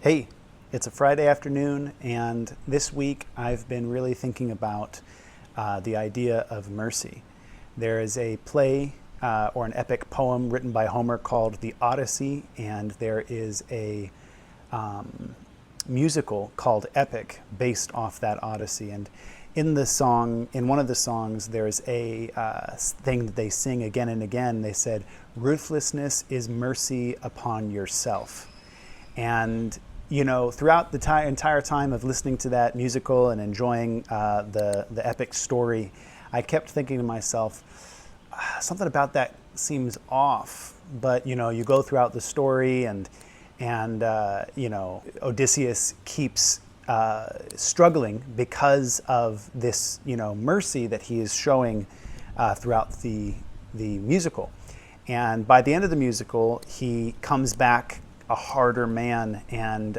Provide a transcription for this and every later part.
Hey, it's a Friday afternoon, and this week I've been really thinking about the idea of mercy. There is a play or an epic poem written by Homer called the Odyssey, and there is a musical called Epic based off that Odyssey. And in one of the songs, there's a thing that they sing again and again. They said, "Ruthlessness is mercy upon yourself." And throughout the entire time of listening to that musical and enjoying the epic story, I kept thinking to myself, something about that seems off. But you go throughout the story, and Odysseus keeps struggling because of this mercy that he is showing throughout the musical. And by the end of the musical, he comes back a harder man, and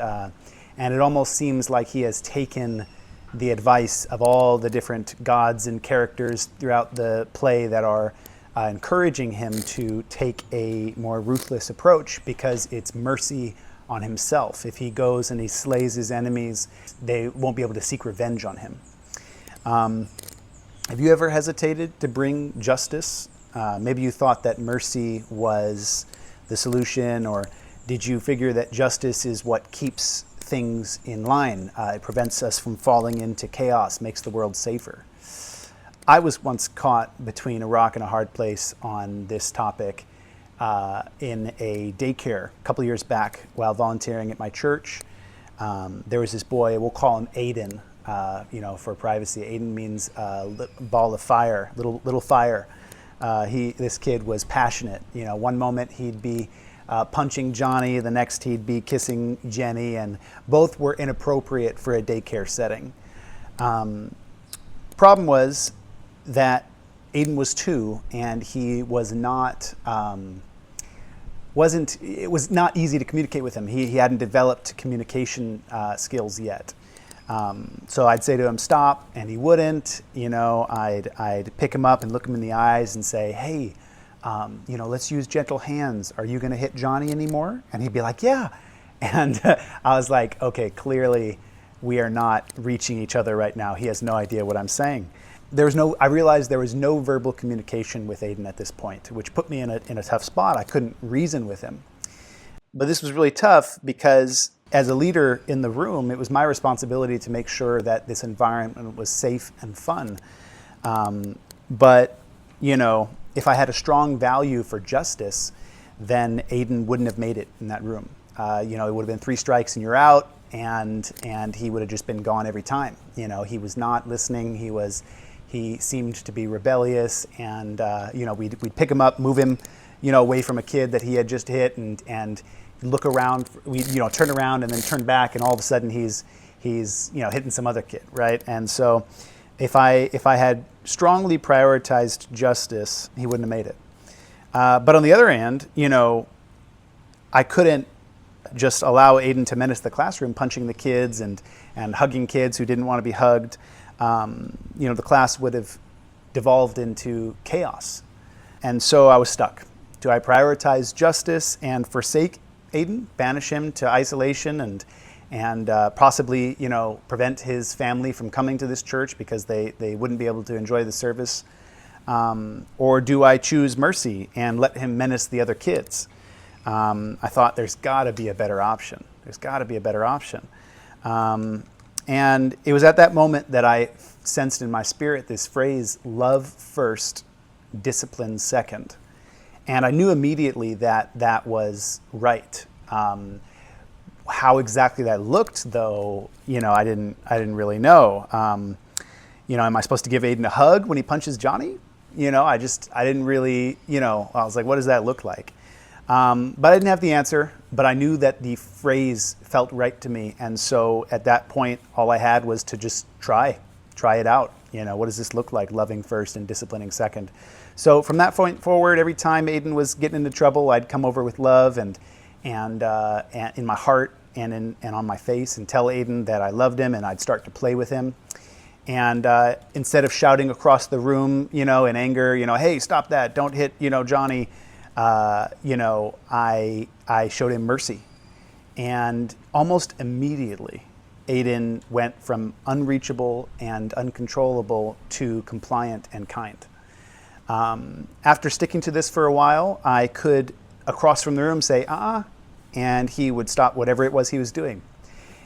it almost seems like he has taken the advice of all the different gods and characters throughout the play that are encouraging him to take a more ruthless approach, because it's mercy on himself. If he goes and he slays his enemies, they won't be able to seek revenge on him. Have you ever hesitated to bring justice? Maybe you thought that mercy was the solution, or did you figure that justice is what keeps things in line? It prevents us from falling into chaos, makes the world safer. I was once caught between a rock and a hard place on this topic in a daycare a couple years back while volunteering at my church. There was this boy, we'll call him Aidan, for privacy. Aidan means ball of fire, little fire. This kid was passionate. One moment he'd be punching Johnny, the next he'd be kissing Jenny, and both were inappropriate for a daycare setting. Problem was that Aidan was 2, and he was not, it was not easy to communicate with him. He hadn't developed communication skills yet. So I'd say to him, stop, and he wouldn't. I'd pick him up and look him in the eyes and say, hey, let's use gentle hands. Are you going to hit Johnny anymore? And he'd be like, yeah. And I was like, okay, clearly we are not reaching each other right now. He has no idea what I'm saying. I realized there was no verbal communication with Aidan at this point, which put me in a tough spot. I couldn't reason with him. But this was really tough because as a leader in the room, it was my responsibility to make sure that this environment was safe and fun. But if I had a strong value for justice, then Aidan wouldn't have made it in that room. It would have been 3 strikes and you're out, and he would have just been gone every time. He was not listening. He seemed to be rebellious, and we'd pick him up, move him, away from a kid that he had just hit, and look around. We turn around and then turn back, and all of a sudden he's hitting some other kid, right? And so if I had strongly prioritized justice, he wouldn't have made it. But on the other hand, I couldn't just allow Aidan to menace the classroom, punching the kids and hugging kids who didn't want to be hugged. The class would have devolved into chaos. And so I was stuck. Do I prioritize justice and forsake Aidan, banish him to isolation, and possibly, prevent his family from coming to this church because they wouldn't be able to enjoy the service? Or do I choose mercy and let him menace the other kids? I thought there's got to be a better option. And it was at that moment that I sensed in my spirit this phrase, love first, discipline second. And I knew immediately that was right. How exactly that looked, though, I didn't really know. Am I supposed to give Aidan a hug when he punches Johnny? I didn't really, I was like, what does that look like? But I didn't have the answer, but I knew that the phrase felt right to me. And so at that point, all I had was to just try it out. What does this look like? Loving first and disciplining second. So from that point forward, every time Aidan was getting into trouble, I'd come over with love and in my heart and on my face, and tell Aidan that I loved him, and I'd start to play with him. And instead of shouting across the room, in anger, hey, stop that, don't hit, Johnny, I showed him mercy. And almost immediately, Aidan went from unreachable and uncontrollable to compliant and kind. After sticking to this for a while, I could, across from the room, say, and he would stop whatever it was he was doing.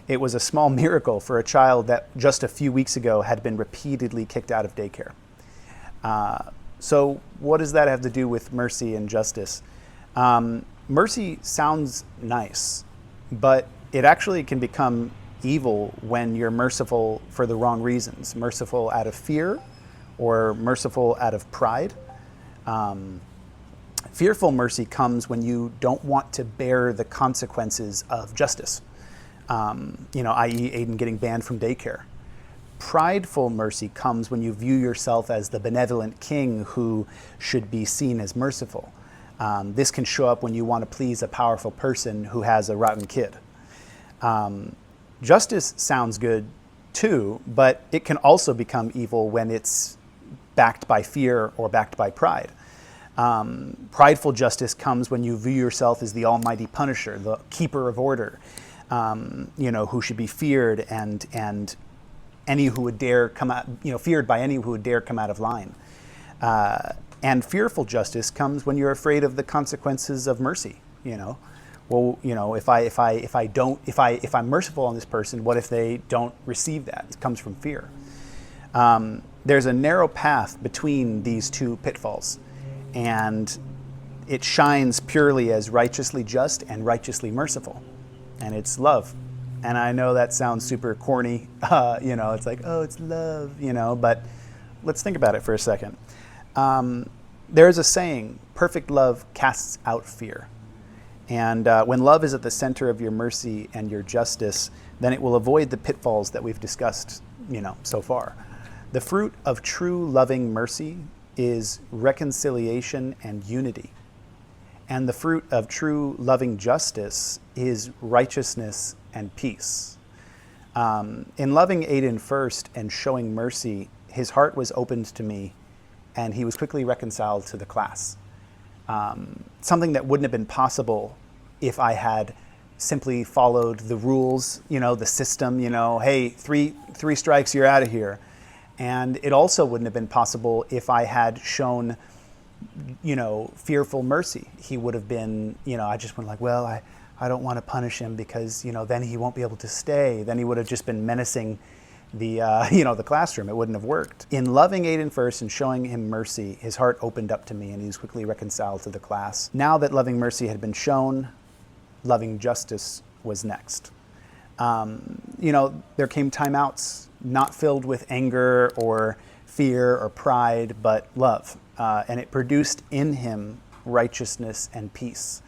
It was a small miracle for a child that just a few weeks ago had been repeatedly kicked out of daycare. So what does that have to do with mercy and justice? Mercy sounds nice, but it actually can become evil when you're merciful for the wrong reasons, merciful out of fear or merciful out of pride. Fearful mercy comes when you don't want to bear the consequences of justice, i.e. Aidan getting banned from daycare. Prideful mercy comes when you view yourself as the benevolent king who should be seen as merciful. This can show up when you want to please a powerful person who has a rotten kid. Justice sounds good too, but it can also become evil when it's backed by fear or backed by pride. Prideful justice comes when you view yourself as the almighty punisher, the keeper of order, who should be feared and any who would dare come out, feared by any who would dare come out of line. And fearful justice comes when you're afraid of the consequences of mercy. If I'm merciful on this person, what if they don't receive that? It comes from fear. There's a narrow path between these two pitfalls, and it shines purely as righteously just and righteously merciful, and it's love. And I know that sounds super corny, it's like, oh, it's love, but let's think about it for a second. There's a saying, perfect love casts out fear. And when love is at the center of your mercy and your justice, then it will avoid the pitfalls that we've discussed, so far. The fruit of true loving mercy is reconciliation and unity. And the fruit of true loving justice is righteousness and peace. In loving Aidan first and showing mercy, his heart was opened to me, and he was quickly reconciled to the class. Something that wouldn't have been possible if I had simply followed the rules, the system, hey, three strikes, you're out of here. And it also wouldn't have been possible if I had shown, fearful mercy. He would have been, I just went like, well, I don't want to punish him because, then he won't be able to stay. Then he would have just been menacing the, the classroom. It wouldn't have worked. In loving Aidan first and showing him mercy, his heart opened up to me and he was quickly reconciled to the class. Now that loving mercy had been shown, loving justice was next. There came timeouts not filled with anger or fear or pride, but love. And it produced in him righteousness and peace.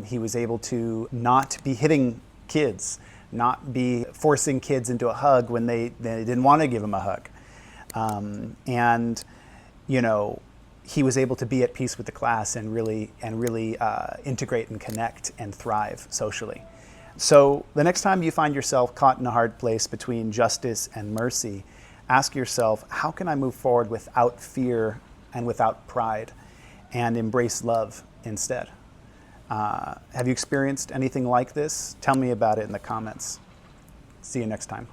He was able to not be hitting kids, not be forcing kids into a hug when they didn't want to give him a hug. He was able to be at peace with the class and really integrate and connect and thrive socially. So the next time you find yourself caught in a hard place between justice and mercy, ask yourself, how can I move forward without fear and without pride and embrace love instead? Have you experienced anything like this? Tell me about it in the comments. See you next time.